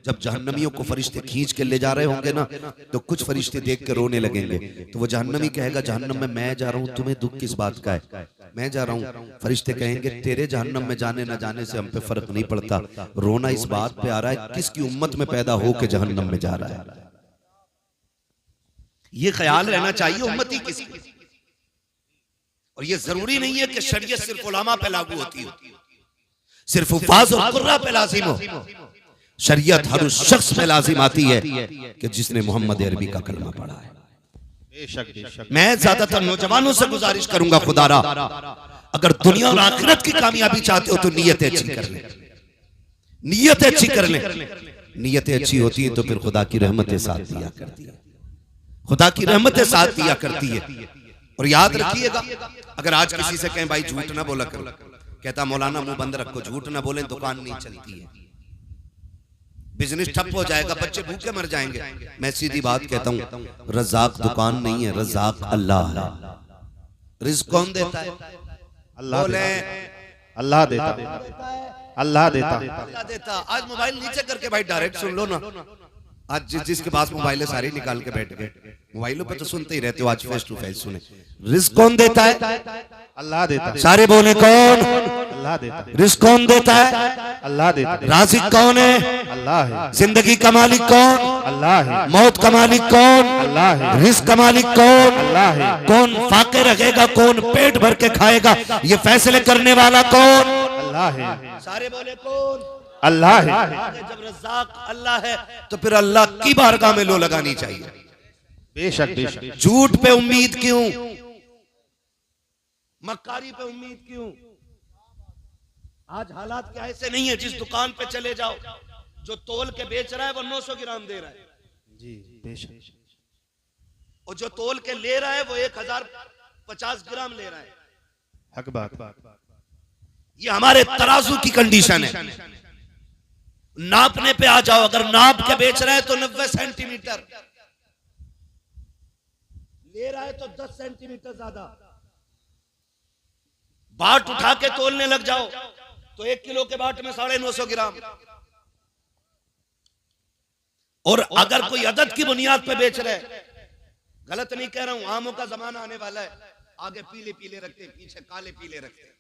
जब जहन्नमियों को फरिश्ते खींच के ले जा रहे होंगे ना, तो कुछ फरिश्ते देख के रोने लगेंगे। तो वो जहन्नमी कहेगा जहन्नम में मैं जा रहा हूँ, तुम्हें दुख किस बात का है, मैं जा रहा हूँ। फरिश्ते कहेंगे तेरे जहन्नम में जाने न जाने से हम पे फर्क नहीं पड़ता, रोना इस बात पे आ रहा है किसकी उम्मत में पैदा हो के जहन्नम में जा रहा है। ये ख्याल रहना चाहिए उम्मती किसकी। और ये जरूरी नहीं है कि शरीयत सिर्फ उलमा पे लागू होती हो, सिर्फ हुफ़ाज़ और कुर्रा पे लाजिम हो। शरीयत हर उस शख्स पे लाजिम आती है कि जिसने मोहम्मद अरबी का कलमा पढ़ा है। मैं ज्यादातर नौजवानों से गुजारिश करूंगा, खुदारा अगर दुनिया और आखिरत की कामयाबी चाहते हो तो नीयतें अच्छी कर लें, नीयतें अच्छी कर लें। नीयतें अच्छी होती है तो फिर खुदा की रहमतें साथ दिया करती है, खुदा की रहमतें साथ दिया करती है। और याद रखिएगा, अगर आज किसी से कहें भाई झूठ ना बोला करो, कहता मौलाना मुंह बंद रखो, झूठ ना बोले दुकान नहीं चलती है, बिजनेस ठप हो जाएगा, बच्चे भूखे मर जाएंगे। मैं सीधी बात कहता हूं, रज़ाक दुकान नहीं है, रज़ाक अल्लाह है। रिज़्क कौन देता है? अल्लाह बोले अल्लाह देता, अल्लाह देता, अल्लाह देता। आज मोबाइल नीचे करके भाई डायरेक्ट सुन लो ना। आज जिसके पास मोबाइल है सारी निकाल के बैठ गए, मोबाइलों पे तो सुनते ही रहते हो, आज फेस टू फेस सुने। रिज़्क कौन देता है? अल्लाह देता। सारे बोले कौन? अल्लाह देता। रिज़्क कौन देता है? अल्लाह देता। राज़िक कौन है? अल्लाह है। जिंदगी का मालिक कौन? अल्लाह है। मौत का मालिक कौन? अल्लाह है। रिज़्क का मालिक कौन? अल्लाह है। कौन फाके रखेगा, कौन पेट भर के खाएगा, ये फैसले करने वाला कौन? अल्लाह है। सारे बोले कौन? अल्लाह है। जब रज़ाक अल्लाह है तो फिर अल्लाह की बारगाह में लो लगानी चाहिए। बेशक बेशक। झूठ पे उम्मीद क्यों, मक्कारी पे उम्मीद क्यों? आज हालात क्या ऐसे नहीं है, जिस दुकान पे चले जाओ जो तोल के बेच रहा है वो 900 ग्राम दे रहा है जी बेशक, और जो तोल के ले रहा है वो 1050 ग्राम ले रहा है। हक बात। ये हमारे तराजू की कंडीशन है। नापने पे आ जाओ, अगर नाप के बेच रहा है तो 90 सेंटीमीटर ले रहा है तो 10 सेंटीमीटर ज्यादा। बाट उठा के तोलने लग जाओ तो 1 किलो के बाट में 950 ग्राम। और अगर कोई अदद की बुनियाद पे बेच रहे, गलत नहीं कह रहा हूं, आमों का जमाना आने वाला है, आगे पीले पीले रखते हैं, पीछे काले पीले रखते हैं।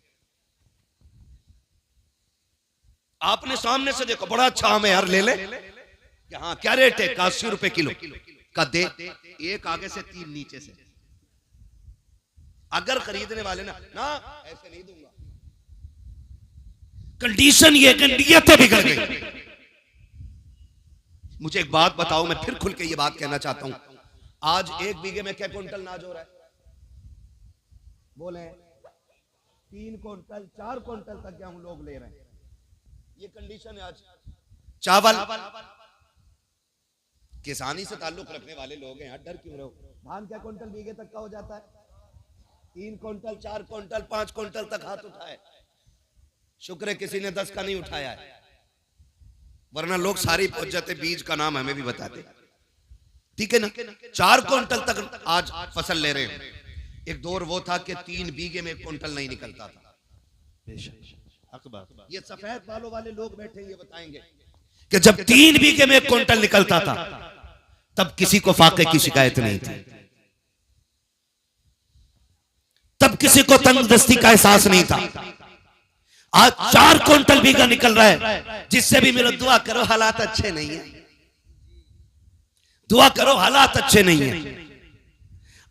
आपने सामने से देखो बड़ा अच्छा आम है यार, ले ले, हाँ क्या रेट है? 80 रुपए किलो का दे, एक आगे से 3 नीचे से। अगर खरीदने वाले ना ऐसे नहीं दूंगा। कंडीशन ये कि नियतें बिगड़ गई। मुझे एक बात बताओ, मैं फिर खुल के ये बात कहना चाहता हूं, आज 1 बीघे में क्या क्विंटल अनाज हो रहा है? बोले 3 क्विंटल 4 क्विंटल तक गेहूं लोग ले रहे हैं। ये कंडीशन है आज। चावल किसानी से ताल्लुक रखने वाले लोग हैं, डर क्यों रहो? धान क्या क्विंटल बीघे तक का हो जाता है? 3 क्विंटल 4 क्विंटल 5 क्विंटल तक हाथ उठाए, शुक्र है किसी ने 10 का नहीं उठाया है, वरना लोग सारी पहुंच जाते। बीज का नाम हमें भी बताते, ठीक है ना? 4 क्विंटल तक आज फसल ले रहे हैं। एक दौर वो था कि 3 बीघे में 1 क्विंटल नहीं निकलता था। ये सफेद बालों वाले लोग बैठे ये बताएंगे कि जब 3 बीघे में 1 क्विंटल निकलता था तब किसी को फाके की शिकायत नहीं थी, तब किसी को तंगदस्ती का एहसास नहीं था। आज 4 क्विंटल बीघा निकल रहा है, जिससे भी मेरा दुआ करो हालात अच्छे नहीं है, दुआ करो हालात अच्छे नहीं है।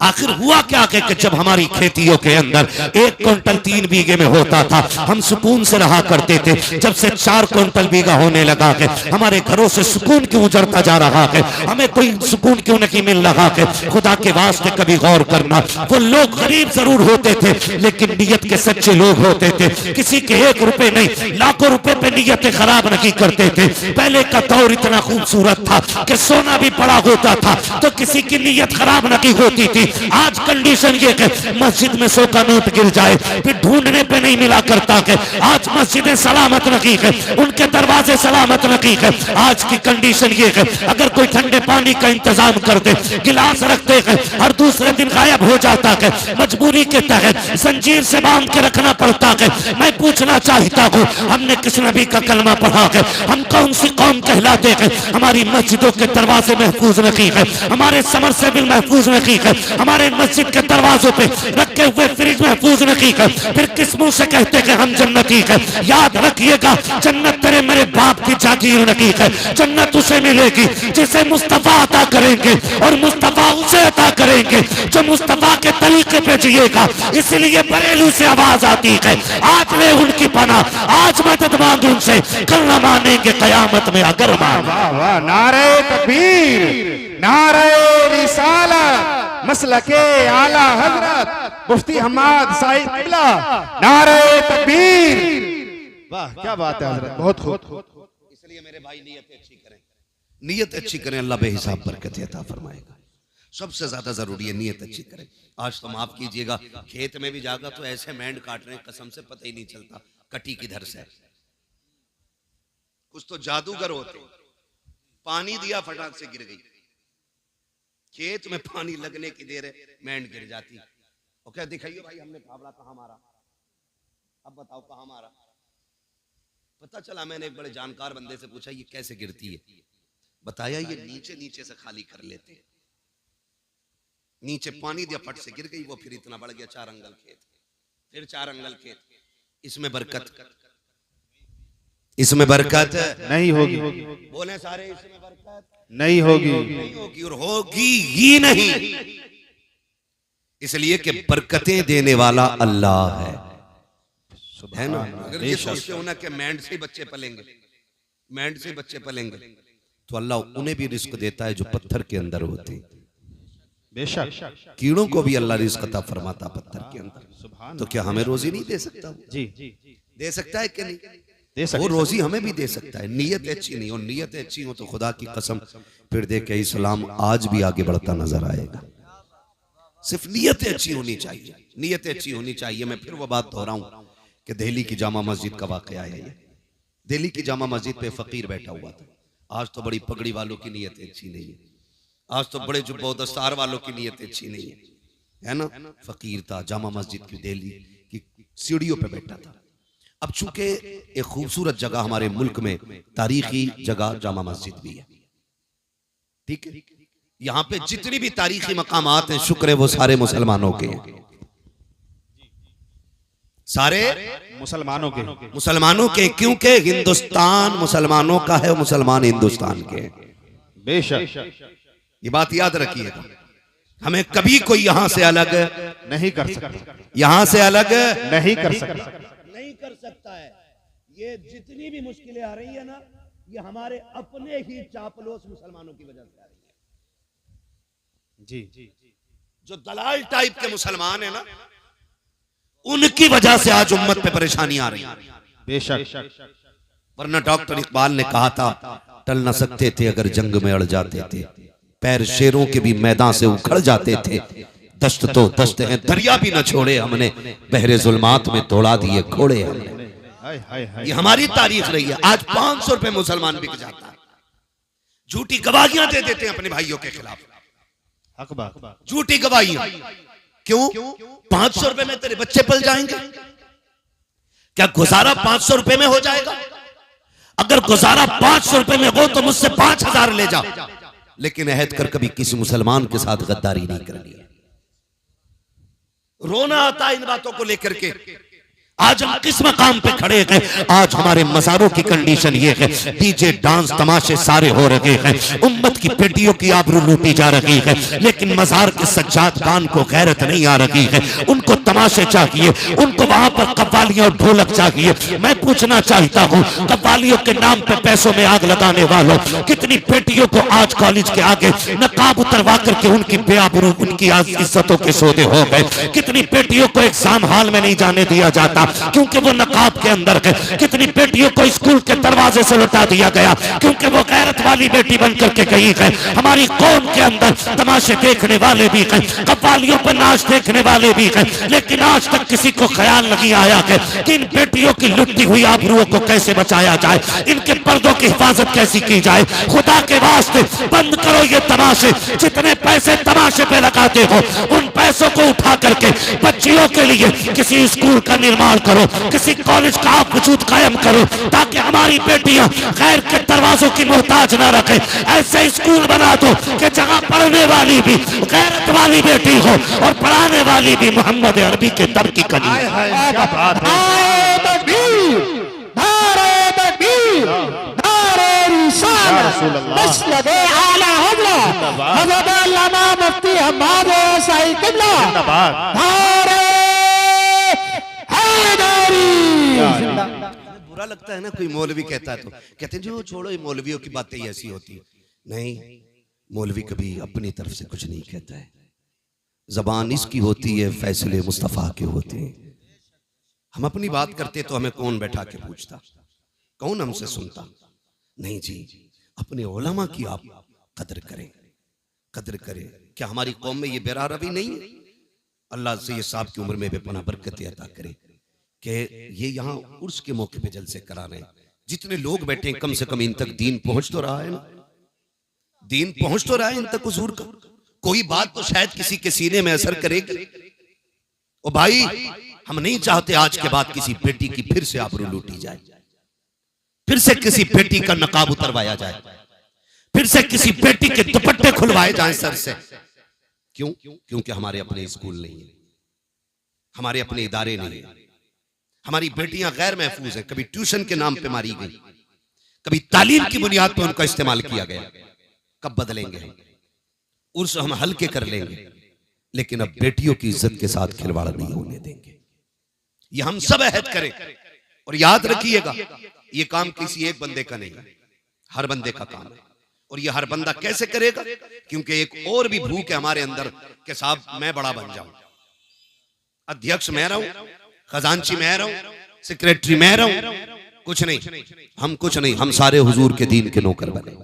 आखिर हुआ क्या कि जब हमारी खेतियों के अंदर 1 क्विंटल 3 बीघे में होता था, हम सुकून से रहा करते थे। जब से 4 क्विंटल बीघा होने लगा के हमारे घरों से सुकून क्यों उजड़ता जा रहा है, हमें कोई सुकून क्यों नहीं मिल रहा है? खुदा के वास्ते कभी गौर करना, वो लोग गरीब जरूर होते थे लेकिन नीयत के सच्चे लोग होते थे। किसी के 1 रुपए नहीं लाखों रुपए पे नीयतें खराब नहीं करते थे। पहले का दौर इतना खूबसूरत था कि सोना भी पड़ा होता था तो किसी की नीयत खराब नहीं होती थी। आज कंडीशन ये कि मस्जिद में 100 का नोट गिर जाए फिर ढूंढने पे नहीं मिला करता कि आज मस्जिदें सलामत रखी है, उनके दरवाजे सलामत रखी है। आज की कंडीशन ये है अगर कोई ठंडे पानी का इंतजाम कर दे, गिलास रखते हैं और दूसरे दिन गायब हो जाता है, मजबूरी के तहत जंजीर से बांध के रखना पड़ता है। मैं पूछना चाहता हूँ, हमने किस नबी का कलमा पढ़ा है? हम कौन सी कौम कहलाते हैं? हमारी मस्जिदों के दरवाजे महफूज रखी है, हमारे समरसेबिल महफूज रखी है, हमारे मस्जिद के दरवाजों पे रखे हुए फ्रिज महफूज रखी है। फिर किस मुंह से कहते हैं हम जन्नती है? याद रखिएगा, जन्नत तेरे मेरे बाप की जागीर रखी है। जन्नत उसे मिलेगी जिसे मुस्तफा अता करेंगे और मुस्तफा उसे अता करेंगे जो मुस्तफा के तरीके पे जिएगा। इसलिए बरेलू से आवाज आती है, आज ले उनकी पनाह, आज मदद मांग उनसे, कल न मानेंगे कयामत में अगर मांगे। वाह वाह, नारे तकबीर, नारे रिसालत, मसलके आला हजरत मुफ्ती हम्माद साहिब किबला, नारे तकबीर। वाह क्या बात है हजरत, बहुत खूब। इसलिए मेरे भाई नीयत अच्छी करें, नीयत अच्छी करें, अल्लाह बेहिसाब बरकत अता फरमाएगा। सबसे ज्यादा जरूरी है नीयत अच्छी करें। आज तो माफ कीजिएगा, खेत में भी जागा तो ऐसे मैंड काट रहे हैं कसम से पता ही नहीं चलता कटी किधर से। कुछ तो जादूगर होते, पानी दिया फटाक से गिर गई, खेत में पानी लगने की देर है मैंड गिर जाती। और क्या दिखाइए भाई हमने फावड़ा कहाँ मारा, अब बताओ कहाँ मारा। पता चला, मैंने एक बड़े जानकार बंदे से पूछा ये कैसे गिरती है, बताया ये नीचे नीचे से खाली कर लेते हैं। नीचे पानी दिया फट से गिर गई, वो फिर इतना बढ़ गया 4 अंगल खेत, फिर 4 अंगल खेत। इसमें बरकत, इसमें बरकत नहीं होगी, बोले सारे इसमें बरकत नहीं होगी, नहीं होगी और होगी ही नहीं। इसलिए कि बरकतें देने वाला अल्लाह है ना। अगर ये सोचते हो ना कि मैंड से बच्चे पलेंगे, मैंड से बच्चे पलेंगे, तो अल्लाह उन्हें भी रिस्क देता है जो पत्थर के अंदर होते हैं। बेशक कीड़ों को भी अल्लाह रिस्क अता फरमाता पत्थर के अंदर। तो क्या हमें रोजी नहीं दे सकता? जी दे सकता है कि नहीं? दे सकता, वो रोजी हमें भी दे सकता है। नीयत अच्छी नहीं, और नीयत अच्छी हो तो खुदा की कसम फिर देखे इस्लाम आज भी आगे बढ़ता नजर आएगा। सिर्फ नीयत अच्छी होनी चाहिए, नीयत अच्छी होनी चाहिए। मैं फिर वो बात दोहराऊं कि दिल्ली की जामा मस्जिद का वाकया है ये। दिल्ली की जामा मस्जिद पे फकीर बैठा हुआ था। आज तो बड़ी पगड़ी वालों की नीयत अच्छी नहीं है, आज तो बड़े जुब्बा दस्तार वालों की नीयत अच्छी नहीं है ना। फकीर था, जामा मस्जिद की दिल्ली की सीढ़ियों पे बैठा था। अब चूंकि एक खूबसूरत जगह हमारे मुल्क में तारीखी जगह जामा मस्जिद भी है, ठीक है, यहाँ पे जितनी भी तारीखी मकामात हैं शुक्र है वो सारे मुसलमानों के हैं, सारे मुसलमानों के, क्योंकि हिंदुस्तान मुसलमानों का है, मुसलमान हिंदुस्तान के हैं। बेशक ये बात याद रखिएगा, हमें कभी कोई यहां से अलग नहीं कर सकता, यहां से अलग नहीं कर सकता, नहीं कर सकता है। ये जितनी भी मुश्किलें आ रही है ना, ये हमारे अपने ही चापलूस मुसलमानों की वजह से आ रही है। जी जो दलाल टाइप के मुसलमान है ना, उनकी वजह से आज उम्मत पे परेशानी आ रही है। बेशक, वरना डॉक्टर इकबाल ने कहा था टल न सकते थे अगर जंग में अड़ जाते थे, पैर शेरों के भी मैदान से उखड़ जाते थे, दश्त तो दश्त है दरिया भी न छोड़े हमने, बहरे जुल्मात में तोड़ा दिए घोड़े हमने। ये हमारी तारीख रही है। आज 500 रुपए मुसलमान बिक जाता है, झूठी गवाहियां दे देते हैं अपने भाइयों के खिलाफ, हक बात, झूठी गवाहियां। क्यों? 500 रुपए में तेरे बच्चे पल जाएंगे? क्या गुजारा 500 रुपए में हो जाएगा? अगर गुजारा 500 रुपए में हो तो मुझसे 5000 ले जा, लेकिन अहद कर कभी किसी मुसलमान के साथ गद्दारी नहीं करनी है। रोना आता इन बातों को लेकर के। आज हम किस मकाम पे खड़े हैं? आज हमारे मज़ारों की कंडीशन ये है, डीजे डांस तमाशे सारे हो रहे हैं, उम्मत की बेटियों की आबरू लूटी जा रही है, लेकिन मज़ार के सज्जाद खान को गैरत नहीं आ रही है। उनको तमाशे चाहिए, उनको वहां पर कव्वालियां और ढोलक चाहिए। मैं पूछना चाहता हूँ, कव्वालियों के नाम पे पैसों में आग लगाने वालों, कितनी बेटियों को आज कॉलेज के आगे नकाब उतरवा करके उनकी बेआबरू, उनकी इज्जतों के सौदे हो गए। कितनी बेटियों को एग्जाम हॉल में नहीं जाने दिया जाता क्योंकि वो नकाब के अंदर है। कितनी बेटियों को स्कूल के दरवाजे से लौटा दिया गया क्योंकि वो गैरत वाली बेटी बन करके गई है। हमारी कौम के अंदर तमाशे देखने वाले भी हैं, कव्वालियों पर नाच देखने वाले भी हैं, लेकिन आज तक किसी को ख्याल नहीं आया है कि इन बेटियों की लुटती हुई आबरूओं को कैसे बचाया जाए, इनके पर्दों की हिफाजत कैसी की जाए। खुदा के वास्ते बंद करो ये तमाशे। जितने पैसे तमाशे पे लगाते हो उन पैसों को उठा करके बच्चियों के लिए किसी स्कूल का निर्माण करो, किसी कॉलेज का आप वजूद कायम करो ताकि हमारी बेटियां गैर के दरवाजों की मोहताज ना रखे। ऐसे स्कूल बना दो कि जहां पढ़ने वाली भी गैरत वाली बेटी हो और पढ़ाने वाली भी मोहम्मद अरबी के दर की कली। बुरा लगता है ना कोई मौलवी कहता है तो कहते हैं जो छोड़ो ये मौलवियों की बातें ही ऐसी होती है। नहीं, मौलवी कभी अपनी तरफ से कुछ नहीं कहता है। जबान इसकी होती है, फैसले मुस्तफा के होते हैं। हम अपनी बात करते तो हमें कौन बैठा के पूछता, कौन हमसे सुनता? नहीं जी, अपने उलमा की आप कदर करें, कदर करें। क्या हमारी कौम में ये बेरा रवि नहीं है? अल्लाह से ये साहब की उम्र में बेपना बरकत अता करे कि ये यहाँ उर्स के मौके पे जलसे करा रहे हैं। जितने लोग बैठे हैं कम से कम इन तक दीन पहुंच तो रहा है ना, दीन पहुंच तो रहा है इन तक हुजूर का। कोई बात तो शायद किसी के सीने में असर करेगी। ओ भाई, हम नहीं चाहते आज के बाद किसी बेटी की फिर से आबरू लूटी जाए, फिर से किसी बेटी का नकाब उतरवाया जाए, फिर से किसी बेटी के दुपट्टे खुलवाए जाएं सर से। क्यों? क्योंकि हमारे अपने स्कूल नहीं है, हमारे अपने इदारे नहीं है। हमारी बेटियां गैर महफूज हैं। कभी ट्यूशन के नाम पे मारी गई, कभी तालीम की बुनियाद पर उनका इस्तेमाल किया गया। कब बदलेंगे हम? उर्स हम हल्के कर लेंगे, लेकिन अब बेटियों की इज्जत के साथ खिलवाड़ नहीं होने देंगे। ये हम सब अहद करें। और याद रखिएगा, ये काम किसी एक बंदे का नहीं, हर बंदे का काम है। और ये हर बंदा कैसे करेगा? क्योंकि एक और भी भूख है हमारे अंदर कि साहब मैं बड़ा बन जाऊं, अध्यक्ष मैं रहूं, खजांची मैं रहूं, सेक्रेटरी मैं रहूं। कुछ नहीं, हम कुछ नहीं, हम सारे हुजूर के दीन के नौकर बने।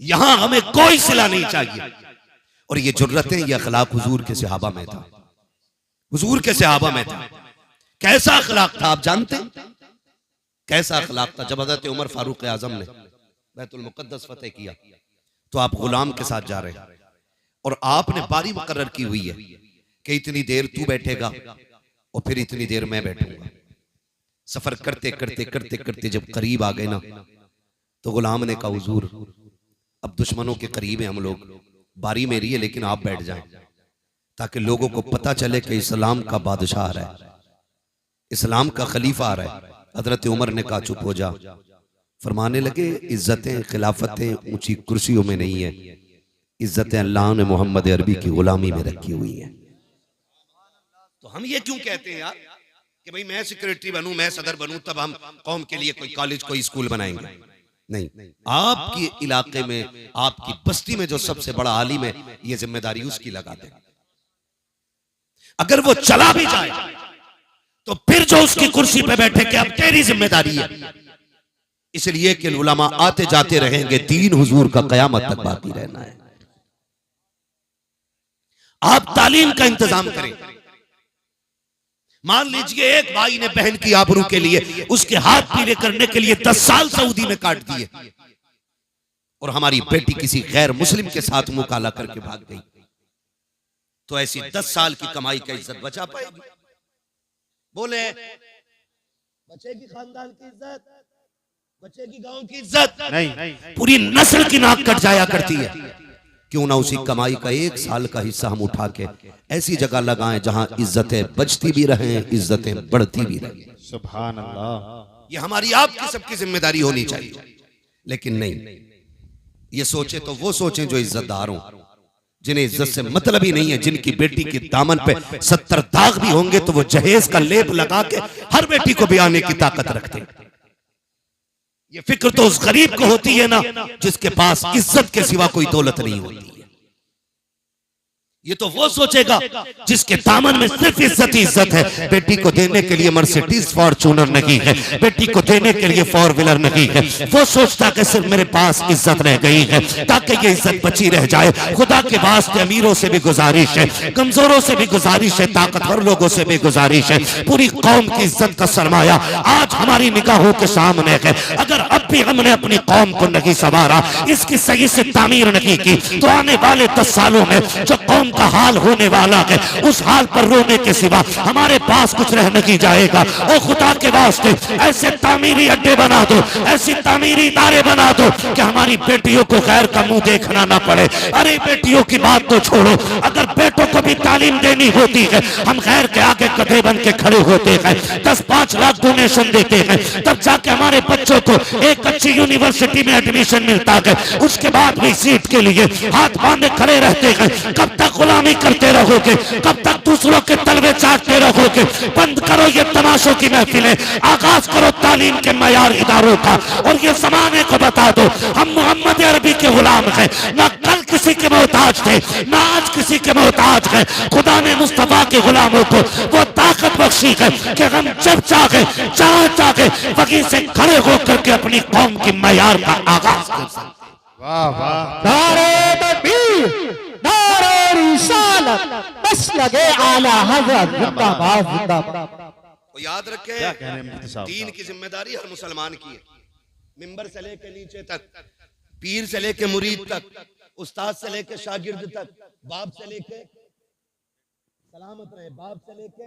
यहां हमें कोई सिला नहीं चाहिए। और ये जुर्रतें, ये अखलाक हुजूर के सहाबा में था, हुजूर के सहाबा में था। कैसा अखलाक था आप जानते हैं? कैसा अखलाक था? जब हज़रत उमर फारूक आजम ने बैतुल मुक़द्दस फतेह किया तो आप गुलाम के साथ जा रहे हैं और आपने बारी मुकर्रर की हुई है कि इतनी देर तू बैठेगा और फिर इतनी देर मैं बैठूंगा। सफर करते करते करते करते जब करीब आ गए ना तो गुलाम ने कहा, हुजूर अब दुश्मनों के करीब हैं हम लोग, बारी मेरी है लेकिन आप बैठ जाएं ताकि लोगों को पता चले कि इस्लाम का बादशाह आ रहा है, इस्लाम का खलीफा आ रहा है। हजरत उमर ने कहा चुप हो जा। फरमाने लगे, इज्जतें खिलाफतें ऊंची कुर्सियों में नहीं है, इज्जतें अल्लाह ने मोहम्मद अरबी की गुलामी में रखी हुई है। तो हम ये क्यों कहते हैं यार कि भाई मैं सेक्रेटरी बनूं, मैं सदर बनूं, तब हम कौम के लिए कोई कॉलेज कोई स्कूल बनाएंगे? नहीं, आपके इलाके में, आपकी बस्ती में जो सबसे बड़ा आलिम है, ये जिम्मेदारी उसकी लगा दे। अगर वो चला भी जाए तो फिर जो उसकी कुर्सी पे बैठे कि अब तेरी जिम्मेदारी है, इसलिए कि उलमा आते जाते रहेंगे, दीन हुजूर का कयामत तक बाकी रहना है। आप तालीम का इंतजाम करें। मान लीजिए एक भाई ने बहन की आबरू के लिए उसके हाथ पीले करने के लिए 10 साल सऊदी में काट दिए और हमारी बेटी किसी गैर मुस्लिम के साथ मुकाला करके भाग गई, तो ऐसी 10 साल की कमाई का इज्जत बचा पाएगी? बोले बचेगी खानदान की इज्जत, बचेगी गांव की इज्जत? नहीं, पूरी नस्ल की नाक कट जाया करती है। क्यों ना उसी कमाई का 1 साल का हिस्सा हम उठा के ऐसी जगह लगाएं जहां इज्जतें बचती भी रहें, इज्जतें बढ़ती भी रहें। सुभान अल्लाह। ये हमारी आपकी सबकी जिम्मेदारी होनी चाहिए। लेकिन नहीं, ये सोचे तो वो सोचें जो इज्जतदार हों, जिन्हें इज्जत से मतलब ही नहीं है, जिनकी बेटी के दामन पे 70 दाग भी होंगे तो वो जहेज का लेप लगा के हर बेटी को ब्याने की ताकत रखते हैं। ये फिक्र तो उस गरीब को होती है ना जिसके पास इज्जत के सिवा कोई दौलत नहीं होती है। ये तो वो सोचेगा जिसके दामन में सिर्फ इज्जत ही इज्जत है। बेटी को देने के लिए मर्सिडीज फॉर्च्यूनर नहीं है, बेटी को देने के लिए 4 व्हीलर नहीं है। वो सोचता कि सिर्फ मेरे पास इज्जत रह गई है ताकि ये इज्जत बची रह जाए। खुदा के वास्ते अमीरों से भी गुजारिश है, कमजोरों से भी गुजारिश है, ताकतवर लोगों से भी गुजारिश है, पूरी कौम की इज्जत का सरमाया आज हमारी निगाहों के सामने है। अगर अब भी हमने अपनी कौम को नहीं संवारा, इसकी सही से तामीर नहीं की, तो आने वाले 10 सालों में जो कौम का हाल होने वाला है उस हाल पर रोने के सिवा हमारे पास कुछ रह नहीं जाएगा। और खुदा के वास्ते ऐसे तामीरी अड्डे बना दो, ऐसी तामीरी इदारे बना दो कि हमारी बेटियों को गैर का मुंह देखना ना पड़े। अरे बेटियों की बात तो छोड़ो, अगर बेटों को भी तालीम देनी होती है, हम गैर के आगे कदे बन के खड़े होते हैं, 10-5 लाख डोनेशन देते हैं, तब जाके हमारे बच्चों को एक अच्छी यूनिवर्सिटी में एडमिशन मिलता है। उसके बाद भी सीट के लिए हाथ बांधे खड़े रहते हैं। कब तक गुलामी करते रहोगे, कब तक दूसरों के तलवे चाटते रहोगे? बंद करो ये तमाशों की महफिलें, आगाज करो तालीम के मयार इदारों का, और ये जमाने को बता दो हम मोहम्मद अरबी के गुलाम हैं, ना कल किसी के मोहताज थे, ना आज किसी के मोहताज हैं। खुदा ने मुस्तफा के गुलामों को वो ताकत बख्शी है कि हम जब चाहे जहां चाहे वहीं से खड़े होकर के अपनी कौम की मयार का आगाज कर सकते। वाह वाह, नारे तकबीर, नारे रिसालत, मसलके आला हज़रत जिंदाबाद जिंदाबाद। तो याद रखें, क्या कह रहे हैं मुफ्ती साहब? दीन की जिम्मेदारी हर मुसलमान की है। मिंबर से लेके नीचे तक, पीर से लेके मुरीद तक, उस्ताद से लेके शागिर्द तक, बाप से लेके सलामत रहे, बाप से लेके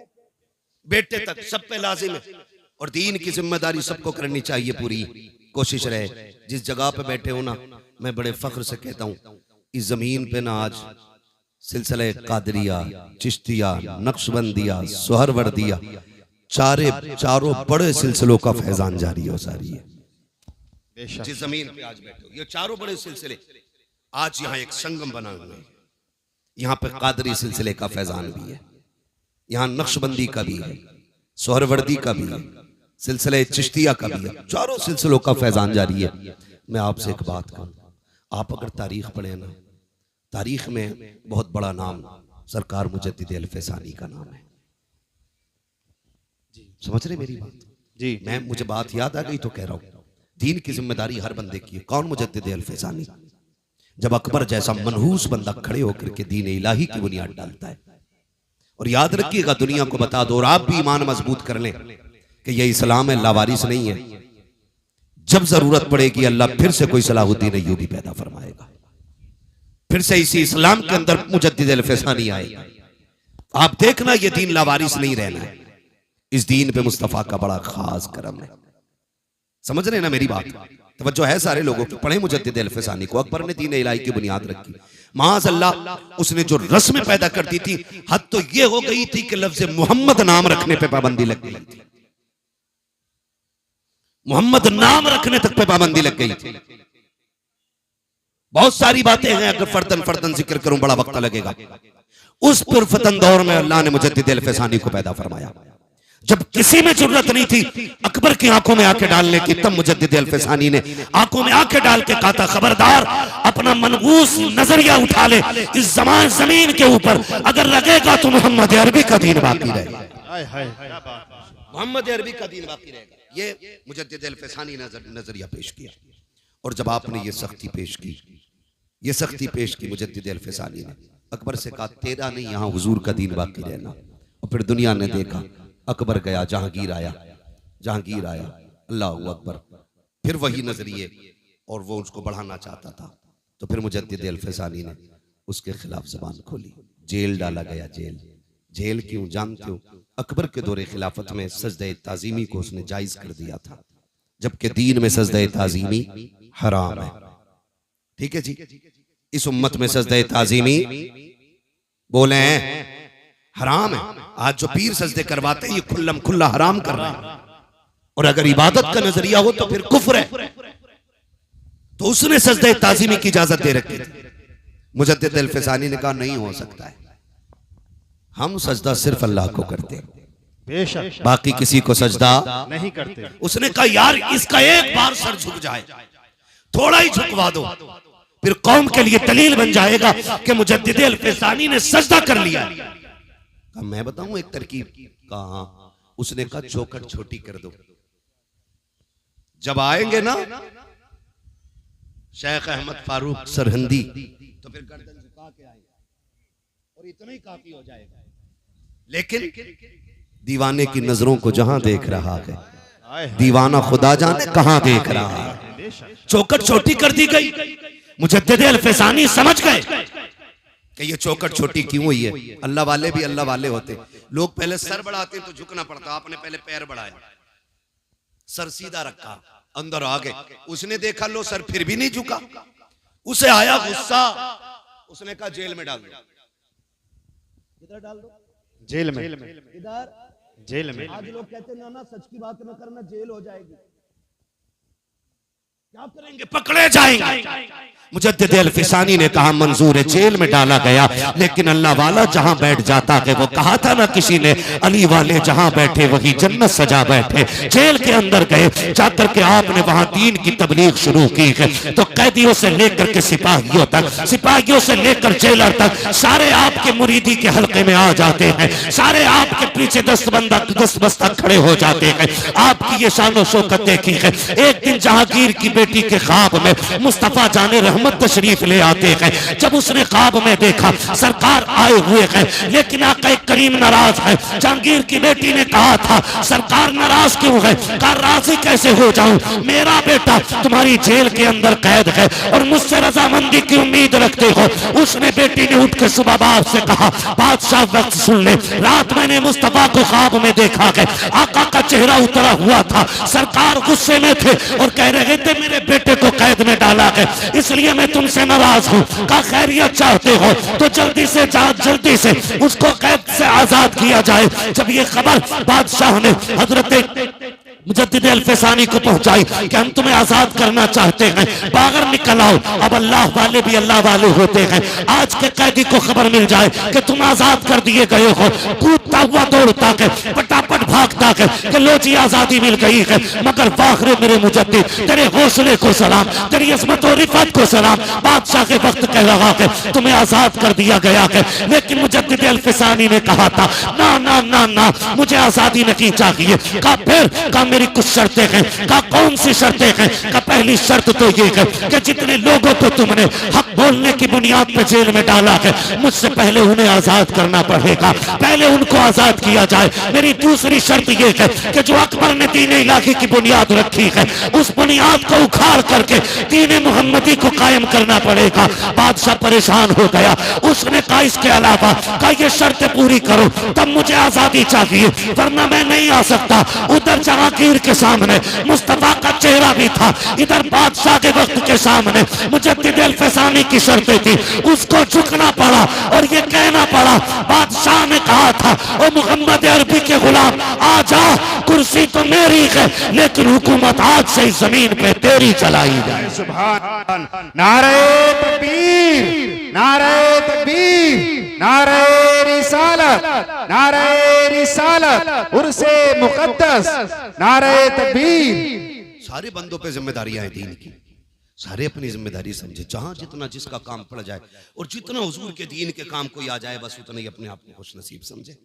बेटे तक, सब पे लाजिम है। और दीन की जिम्मेदारी सबको करनी चाहिए। पूरी कोशिश रहे जिस जगह पे बैठे हो ना, मैं बड़े फख्र से कहता हूँ इस जमीन पे ना आज सिलसिले कादरिया, चिश्तिया, नक्शबंदिया, सोहरवर्दिया, चारों बड़े सिलसिलों का फैजान जारी हो सारी है। जिस जमीन पे आज बैठे हो, ये चारों बड़े सिलसिले आज यहाँ एक संगम बना हुआ है। यहाँ पे कादरी सिलसिले का फैजान भी है, यहाँ नक्शबंदी का भी है, सोहरवर्दी का भी है, सिलसिले चिश्तिया का भी है, चारों सिलसिलों का फैजान जारी है। मैं आपसे एक बात कहूं, आप अगर तारीख पढ़े ना, तारीख में बहुत बड़ा नाम सरकार मुजद्दिद अल-फैसानी का नाम है। समझ रहे मेरी बात? जी, मैं मुझे बात याद आ गई तो कह रहा हूं, दीन की जिम्मेदारी हर बंदे की है। कौन? मुजद्दिद अल-फैसानी। जब अकबर जैसा मनहूस बंदा खड़े होकर के दीन इलाही की बुनियाद डालता है। और याद रखिएगा, दुनिया को बता दो और आप भी ईमान मजबूत कर लें कि ये इस्लाम है, लावारिस नहीं है। जब जरूरत पड़ेगी अल्लाह फिर से कोई सलाहुद्दीन अय्यूबी पैदा फरमाएगा, फिर से इसी इस्लाम के अंदर मुजद्दिद अल-फैसानी आएगा। आप देखना, ये दीन लावारिस नहीं रहना है। इस दीन पे मुस्तफा का बड़ा खास करम है। समझ रहे ना मेरी बात? तवज्जो है सारे लोगों की? पढ़े मुजद्दिद अल-फैसानी को। अकबर ने दीन इलाही की बुनियाद रखी, माज़ अल्लाह उसने जो रस्में पैदा कर दी थी, हद तो ये हो गई थी कि लफ्ज़ मोहम्मद नाम रखने पे पाबंदी लग गई थी। मोहम्मद नाम रखने तक पे पाबंदी लग गई थी। बहुत सारी बातें हैं, अगर फर्दन फर्दन जिक्र करूं बड़ा वक्त लगेगा। उस पुरफतन दौर में अल्लाह ने मुजद्दिद अल-फैसानी को पैदा फरमाया। जब किसी में जरूरत नहीं थी अकबर की आंखों में आंखें डालने की, तब मुजद्दिद अल-फैसानी ने आंखों में आंखें डाल के कहा था, खबरदार अपना मनगूस नजरिया उठा ले, इस जमीन के ऊपर अगर लगेगा तो मोहम्मद अरबी का दीन बाकी रहेगा। मोहम्मद अरबी का दीन बाकी रहेगा। ये मुजद्दिद अल-फैसानी नजरिया पेश किया। और जब आपने ये सख्ती पेश की, ये सख्ती पेश की मुजद्दिद अल-फैसानी ने, अकबर से कहा तेरा नहीं यहाँ हुजूर का दीन बाकी रहना। और फिर दुनिया ने देखा, अकबर गया, जहांगीर आया, अल्लाह अकबर, फिर वही नजरिए, और वो उसको बढ़ाना चाहता था। तो फिर मुजद्दिद अल-फैसानी ने उसके खिलाफ जबान खोली, जेल डाला गया। जेल क्यों जानते हो? अकबर के दौरे खिलाफत में सजदे ताजीमी को उसने जायज कर दिया था, जबकि दीन में सजदे ताजीमी हराम है। ठीक है जी? इस उम्मत में सजदे ताजीमी बोले हराम है। आज जो पीर सजदे करवाते हैं ये खुल्लम खुल्ला हराम कर रहे हैं। और अगर इबादत का नजरिया हो तो फिर कुफ्र है। तो उसने सजदे ताजीमी की इजाजत दे रखी थी। मुजद्दिद अल-फिसानी ने कहा नहीं हो सकता है, हम सजदा सिर्फ अल्लाह को करते हैं, बेशक बाकी किसी को सजदा नहीं करते। उसने कहा यार इसका एक बार सर झुक जाए, थोड़ा ही झुकवा दो, फिर कौम के लिए दलील बन जाएगा कि मुजद्दिद अल-फिसानी ने सजदा कर लिया। कहा मैं बताऊं एक तरकीब? कहा उसने कहा चौखट छोटी कर दो, जब आएंगे ना शेख अहमद फारूक सरहंदी तो फिर गर्दन झुका के आएंगे और इतना ही काफी हो जाएगा। लेकिन दीवाने की नजरों को जहां देख रहा है, दीवाना खुदा जाने कहां देख रहा है। चौखट छोटी कर दी गई। मुजद्दिद अल-फिसानी समझ गए कि ये चौखट छोटी क्यों हुई है। अल्लाह वाले भी अल्लाह वाले होते, लोग पहले सर बढ़ाते तो झुकना पड़ता, आपने पहले पैर बढ़ाया, सर सीधा रखा, अंदर आ गए, उसने देखा लो सर फिर भी नहीं झुका, उसे आया गुस्सा, उसने कहा जेल में डाल दो। किधर डाल दो? जेल में, इधर जेल में। आज लोग कहते हैं ना सच की बात न करना जेल हो जाएगी, क्या करेंगे? पकड़े जाएंगे। मुजद्दिद अल-फिसानी ने कहा मंजूर है, जेल में डाला गया, लेकिन अल्लाह वाला जहां बैठ जाता है, वो कहा था ना किसी ने, अली वाले जहां बैठे वही जन्नत सजा बैठे। जेल के अंदर गए, जाकर के आपने वहां दीन की तबलीग शुरू की है, तो कैदियों से लेकर के सिपाहियों तक, सिपाहियों से लेकर जेलर तक, सारे आपके मुरीदी के हल्के में आ जाते हैं, सारे आपके पीछे दस्तबस्तक खड़े हो जाते हैं। आपकी ये शान और शौकत देखी है। एक दिन जहांगीर की बेटी के ख्वाब में मुस्तफा जाने रहमत तशरीफ ले आते हैं। जब उसने ख्वाब में देखा सरकार आए हुए हैं, लेकिन आका करीम नाराज है। जहांगीर की बेटी ने कहा था सरकार नाराज क्यों है? कहा राजी कैसे हो जाऊं, मेरा बेटा तुम्हारी जेल के अंदर कैद है और मुझसे रजामंदी की उम्मीद रखते हो। उसने बेटी ने उठ के सुबह बाप से कहा बादशाह वक्त सुन ले, रात मैंने मुस्तफा को ख्वाब में देखा है, आका का चेहरा उतरा हुआ था, सरकार गुस्से में थे और कह रहे थे मेरे बेटे को कैद में डाला है, इसलिए मैं तुमसे नाराज हूँ। का खैरियत चाहते हो तो जल्दी से उसको कैद से आजाद किया जाए। जब ये खबर बादशाह ने हजरत मुजद्दिद अल-फिसानी को पहुंचाई कि हम तुम्हें आजाद करना चाहते हैं, बाहर निकल आओ। अब अल्लाह वाले भी अल्लाह वाले होते हैं। आज के कैदी को खबर मिल जाए कि तुम आजाद कर दिए गए हो, कूदता हुआ दौड़ता है, फटाफट भागता है कि लो जी आजादी मिल गई है। मगर बाहर मेरे मुजद्दिद, तेरे हौसले को सलाम, तेरी अज़मत और रिफ़त को सलाम। बादशाह के वक्त कह रहा है तुम्हें आजाद कर दिया गया है, लेकिन मुजद्दिद अल-फिसानी ने कहा था ना ना ना ना, मुझे आजादी नहीं चाहिए। का फिर का मेरी कुछ शर्तें हैं। का कौन सी शर्तें हैं? का पहली शर्त तो ये है कि जितने लोगों को तुमने हक बोलने की बुनियाद पे जेल में डाला है, मुझसे पहले उन्हें आजाद करना पड़ेगा, पहले उनको आजाद किया जाए। मेरी दूसरी शर्त ये है कि जो अकबर ने दीन इलाही की बुनियाद रखी है, उस बुनियाद को उखाड़ करके दीन मुहम्मदी को कायम करना पड़ेगा। बादशाह परेशान हो गया। उसने कहा इसके अलावा का ये शर्तें पूरी करो तब मुझे आजादी चाहिए, वरना मैं नहीं आ सकता। उधर जहांगीर के सामने मुस्तफा का चेहरा भी था, इधर बादशाह के वक्त के सामने मुजद्दिद अल-फिसानी की शर्तें थी। उसको झुकना पड़ा और ये कहना पड़ा, बादशाह ने कहा था ओ मोहम्मद अरबी के गुलाम आ जा, कुर्सी तो मेरी है लेकिन हुकूमत आज से इस जमीन पे तेरी चलाई जाए। सुभान, नारे तकबीर, नारे तकबीर, नारे रिसालत, नारे रिसालत, उर्से मुकद्दस, नारे तकबीर। सारे बंदों पे जिम्मेदारियां हैं दीन की, सारे अपनी जिम्मेदारी समझे। जहां जितना जिसका काम पड़ जाए और जितना हुजूर के दीन के काम कोई आ जाए, बस उतना ही अपने आप को खुश नसीब समझे।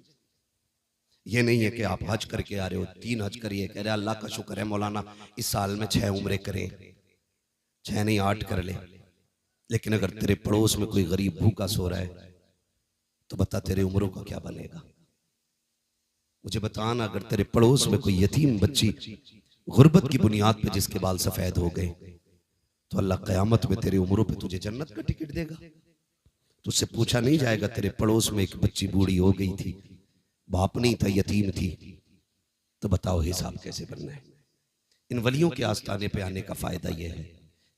ये नहीं है कि आप हज करके आ रहे हो, 3 हज करिए, कह रहे अल्लाह का शुक्र है मौलाना इस साल में 6 उम्रे करें, 6 नहीं 8 कर ले। लेकिन अगर तेरे पड़ोस में कोई गरीब भूखा सो रहा है तो बता तेरे उम्रों का क्या बनेगा? मुझे बताना, अगर तेरे पड़ोस में कोई यतीम बच्ची गुर्बत की बुनियाद पे जिसके बाल सफेद हो गए, तो अल्लाह कयामत में तेरी उम्रों पे तुझे जन्नत का टिकट देगा। तुझसे पूछा नहीं जाएगा तेरे पड़ोस में एक बच्ची बूढ़ी हो गई थी, बाप नहीं था, यतीम थी, तो बताओ हिसाब कैसे बनना है? इन वलियों के आस्थाने पे आने का फायदा यह है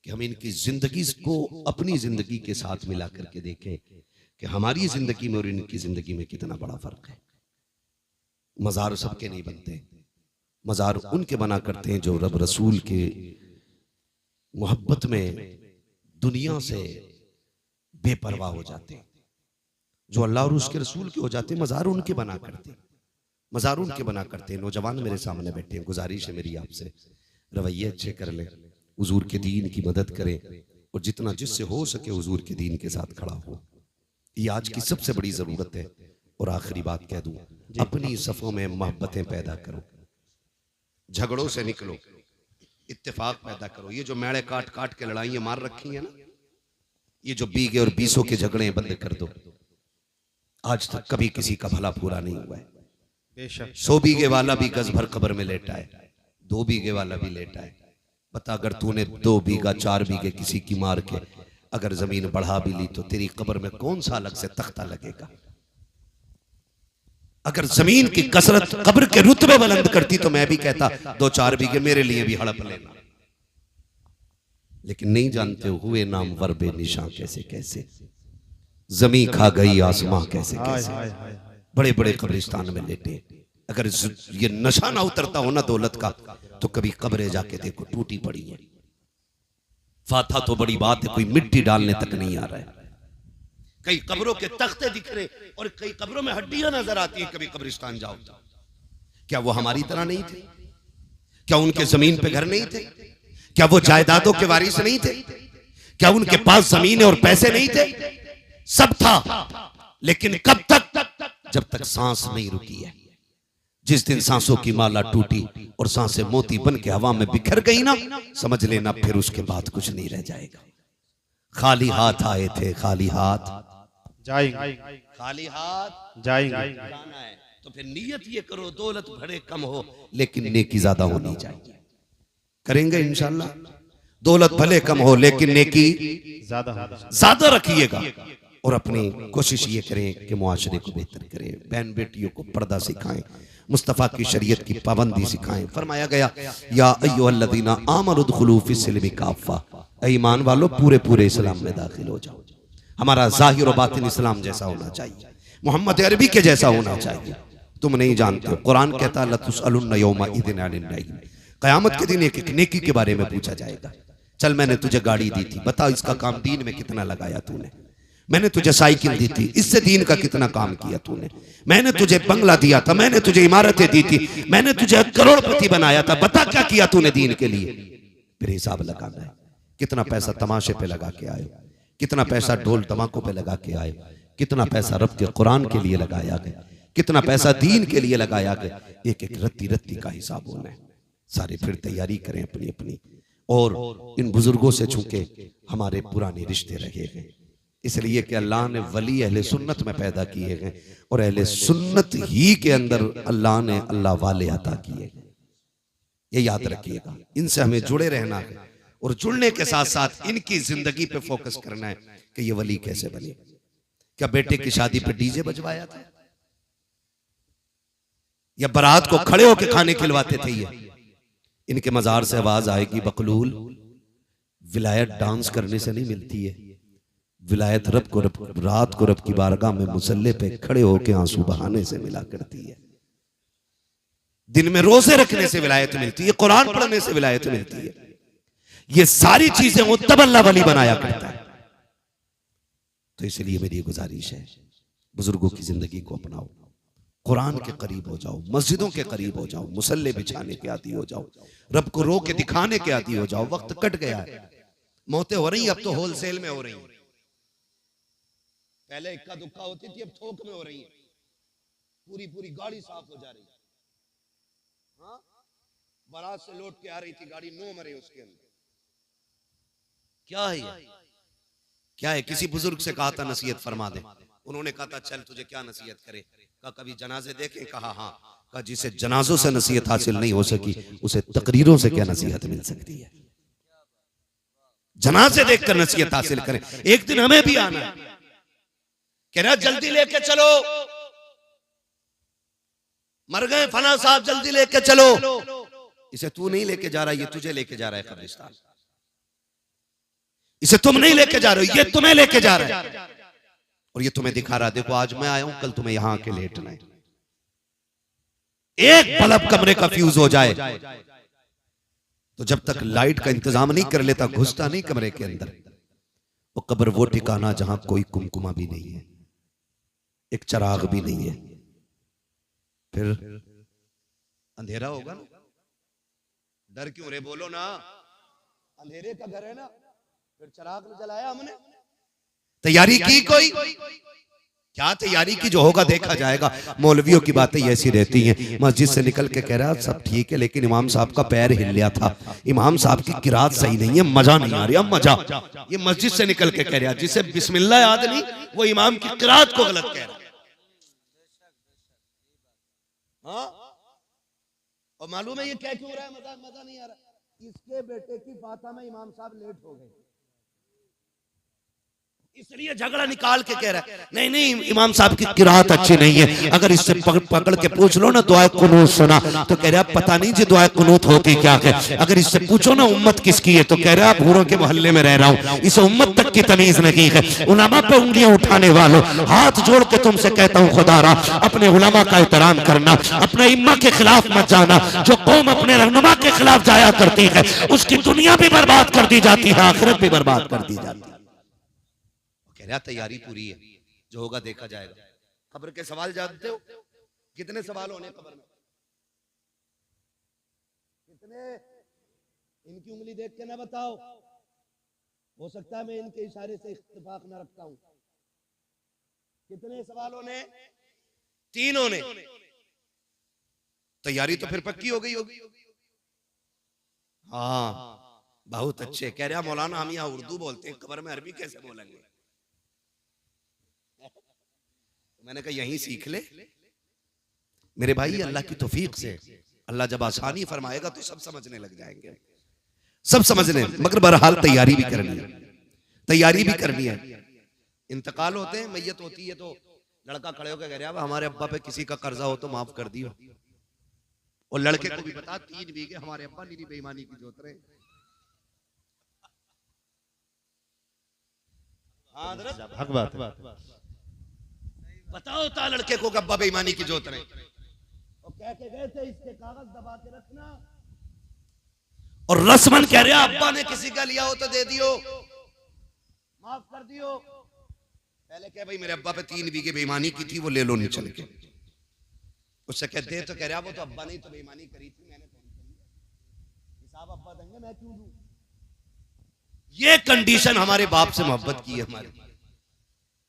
कि हम इनकी जिंदगी को अपनी जिंदगी के साथ मिला करके देखें कि हमारी जिंदगी में और इनकी जिंदगी में कितना बड़ा फर्क है। मजार सबके नहीं बनते, मजार उनके बना करते हैं जो रब रसूल के मोहब्बत में दुनिया से बेपरवाह हो जाते हैं। जो अल्लाह और उसके रसूल के हो जाते हैं, मज़ार उनके बना करते, मज़ार उनके बना करते हैं। नौजवान मेरे सामने बैठे हैं, गुजारिश है मेरी आपसे, रवैये अच्छे कर लें, हुजूर के दीन की मदद करें और जितना जिससे हो सके हुजूर के दीन के साथ खड़ा हो। ये आज की सबसे बड़ी जरूरत है। और आखिरी बात कह दूं, अपनी सफों में मोहब्बतें पैदा करो, झगड़ों से निकलो, इत्तेफाक पैदा करो। ये जो मेड़े काट काट के लड़ाइयां मार रखी हैं ना, ये जो बीगे और बीसों के झगड़े बंद कर दो। आज तक कभी किसी का भला पूरा नहीं हुआ है। बेशक 100 बीघे वाला भी गज भर कब्र में लेटा है, 2 बीघे वाला भी लेटा है। बता, अगर तूने 2 बीघा 4 बीघे किसी की मार के अगर जमीन बढ़ा भी ली तो तेरी कब्र में कौन सा अलग से तख्ता लगेगा? अगर जमीन की कसरत कब्र के रुतबे बुलंद करती तो मैं भी कहता 2-4 बीघे मेरे लिए भी हड़प लेना। लेकिन नहीं जानते हुए नाम वर्बे निशां कैसे कैसे, जमी खा गई आसमां कैसे कैसे, बड़े बड़े कब्रिस्तान में लेटे। अगर ये नशा ना उतरता हो ना दौलत का, तो कभी कब्रें जाके देखो टूटी पड़ी है। फाथा तो बड़ी बात है, कोई मिट्टी डालने तक नहीं आ रहा है। कई कब्रों के तख्ते दिख रहे और कई कब्रों में हड्डियां नजर आती हैं। कभी कब्रिस्तान जाओ, क्या वो हमारी तरह नहीं थे? क्या उनके जमीन पे घर नहीं थे? क्या वो जायदादों के वारिस नहीं थे? क्या उनके पास जमीन और पैसे नहीं थे? सब था, लेकिन कब तक? जब तक सांस नहीं रुकी है। जिस दिन सांसों की माला टूटी और सांसें मोती बन के हवा में बिखर गई ना, समझ लेना फिर उसके बाद कुछ नहीं रह जाएगा। खाली हाथ आए थे, खाली हाथ जाएंगे, खाली हाथ जाएंगे। जाना है तो फिर नियत ये करो, दौलत भले कम हो लेकिन नेकी ज्यादा होनी चाहिए। करेंगे इंशाल्लाह। दौलत भले कम हो लेकिन नेकी ज्यादा रखिएगा। और अपनी कोशिश ये करें कि मुआशरे को बेहतर करें, बहन बेटियों को पर्दा सिखाएं, मुस्तफ़ा की शरीयत की पाबंदी सिखाएं। फरमाया गया, या अय्युहल्लज़ीना आमनु दुखुलू फिस्सिल्मि काफ़ा, ईमान वालों पूरे पूरे इस्लाम में दाखिल हो जाओ। हमारा जाहिर और बातिन इस्लाम जैसा होना चाहिए, मोहम्मद अरबी के जैसा होना चाहिए। तुम नहीं जानते हो, कुरान कहता लतुसअलुन्ना यौमइज़िन अनिन नईम, क़यामत के दिन एक एक नेकी के बारे में पूछा जाएगा। चल मैंने तुझे गाड़ी दी थी, बता इसका काम दीन में कितना लगाया तूने? मैंने तुझे साइकिल दी थी, इससे दीन का कितना काम किया तूने? मैंने तुझे बंगला दिया था, मैंने तुझे इमारतें दी थी, मैंने तुझे करोड़पति बनाया था, बता क्या किया तूने दीन के लिए? फिर हिसाब लगाना है। कितना पैसा तमाशे पे लगा के आए, कितना पैसा ढोल धमाकों पे लगा के आए, कितना पैसा रब के कुरान के लिए लगाया गया, कितना पैसा दीन के लिए लगाया गया। एक एक रत्ती रत्ती का हिसाब होना है। सारे फिर तैयारी करें अपनी अपनी। और इन बुजुर्गों से चूंकि हमारे पुराने रिश्ते रहे हैं, इसलिए कि अल्लाह ने वली अहले सुन्नत में पैदा किए हैं और अहले सुन्नत ही के अंदर अल्लाह ने अल्लाह वाले अता किए हैं। ये याद रखिएगा। इनसे हमें जुड़े रहना है और जुड़ने के साथ साथ इनकी जिंदगी पे फोकस करना है कि ये वली कैसे बने। क्या बेटे की शादी पे डीजे बजवाया था या बारात को खड़े होकर खाने खिलवाते थे? ये इनके मजार से आवाज आएगी बकलूल, विलायत डांस करने से नहीं मिलती है। विलायत रब को रात को रब की बारगाह में मुसल्ले पे खड़े होकर आंसू बहाने से मिला करती है। दिन में रोजे रखने से विलायत मिलती है, कुरान पढ़ने से विलायत मिलती है। ये सारी चीजें वो तब अल्लाह वली बनाया करता है। तो इसलिए मेरी गुजारिश है, बुजुर्गों की जिंदगी को अपनाओ, कुरान के करीब हो जाओ, मस्जिदों के करीब हो जाओ, मुसल्ले बिछाने के आदी हो जाओ, रब को रो के दिखाने के आदी हो जाओ। वक्त कट गया है, मौतें हो रही, अब तो होलसेल में हो रही है। पहले इक्का दुक्का होती थी, अब थोक में हो रही है। पूरी पूरी गाड़ी साफ हो जा रही है। हाँ? बारात से लौट के आ रही थी गाड़ी, 9 मरे उसके अंदर। क्या है ये? क्या है? किसी बुजुर्ग से कहा था नसीहत फरमा दे, उन्होंने कहा था चल तुझे क्या नसीहत करे? कहा कभी जनाजे देखे? कहा हाँ। कहा जिसे जनाजों से नसीहत हासिल नहीं हो सकी उसे तकरीरों से क्या नसीहत मिल सकती है? जनाजे देखकर नसीहत हासिल करें। एक दिन हमें भी आना है, कह रहा जल्दी लेके चलो, मर गए फला साहब, जल्दी लेके चलो। इसे तू नहीं लेके जा रहा, ये तुझे लेके जा रहा है कब्रिस्तान। इसे तुम नहीं लेके जा रहे हो, ये तुम्हें लेके जा रहा है। और ये तुम्हें दिखा रहा, देखो आज मैं आया हूं, कल तुम्हें यहां आके लेटना है। एक बल्ब कमरे का फ्यूज हो जाए तो जब तक लाइट का इंतजाम नहीं कर लेता घुसता नहीं कमरे के अंदर। वो कब्र वो ठिकाना जहां कोई कुमकुमा भी नहीं है, एक चिराग भी नहीं है, फिर अंधेरा होगा ना। डर क्यों रे, बोलो ना, अंधेरे का घर है ना, फिर चिराग न जलाया हमने। तैयारी की कोई? क्या तैयारी की? जो होगा देखा जाएगा। मौलवियों की बातें ऐसी रहती हैं। मस्जिद से निकल के कह रहा सब ठीक है, लेकिन इमाम साहब का पैर हिल गया था, इमाम साहब की किरात सही नहीं है, मजा नहीं आ रहा, मजा। ये मस्जिद से निकल के कह रहा, जिसे बिस्मिल्लाह याद नहीं वो इमाम की किरात को गलत कह रहा। हाँ, और मालूम है ये क्या क्यों हो रहा है? मजा नहीं आ रहा। इसके बेटे की फातिहा में इमाम साहब लेट हो गए, इसलिए झगड़ा निकाल के कह रहा है नहीं नहीं इमाम साहब की किरात अच्छी नहीं है। अगर इससे पकड़ के पूछ लो ना दुआ कुनूत सुना, तो कह रहा पता नहीं जी दुआ कुनूत होती क्या है। अगर इससे पूछो ना उम्मत किसकी है, तो कह रहा भूरों के मोहल्ले में रह रहा हूँ, इसे उम्मत तक की तमीज नहीं है। उलमा पे उंगलियां उठाने वालों, हाथ जोड़ के तुमसे कहता हूँ खुदारा अपने उलमा का एहतराम करना, अपने इम्मा के खिलाफ मत जाना। जो कौम अपने रहनुमा के खिलाफ जाया करती है उसकी दुनिया भी बर्बाद कर दी जाती है, आखिरत भी बर्बाद कर दी जाती है। तैयारी पूरी है, जो होगा देखा जाएगा। कब्र के सवाल जानते हो कितने सवाल होने कब्र में? कितने? इनकी उंगली देख के ना बताओ, हो सकता है मैं इनके इशारे से इत्तेफाक ना रखता हूं। कितने सवाल होने? 3 होने। तैयारी तो फिर पक्की हो गई होगी। हाँ बहुत अच्छे। कह रहा मौलाना हम यहाँ उर्दू बोलते हैं, कब्र में अरबी कैसे बोलेंगे? मैंने कहा यहीं सीख ले मेरे भाई, अल्लाह की तौफीक से। अल्लाह जब आसानी फरमाएगा तो सब समझने लग जाएंगे, सब समझने। मगर बहरहाल तैयारी भी करनी है, तैयारी भी करनी है। इंतकाल होते हैं, मैयत होती है, तो लड़का खड़े होकर कह रहा है हमारे अब्बा पे किसी का कर्जा हो तो माफ कर दियो। और लड़के को भी बता 3 बीघे हमारे अब्बा निरी बेईमानी की जोत रहे। हाँ पता होता लड़के को अब्बा बेईमानी की जोत रहे, और कह के गए थे इसके कागज दबा के रखना। और रस्मन कह रहा अब्बा ने किसी का लिया हो तो दे दियो, माफ कर दियो। पहले कह भाई मेरे अब्बा पे 3 बीघे बेईमानी की थी, वो ले लो नहीं चल के। उससे कह दे तो कह रहा वो तो अब्बा ने तो बेईमानी करी थी, मैंने हिसाब अब्बा देंगे, मैं क्यों दूं? ये कंडीशन हमारे बाप से मोहब्बत की है हमारी।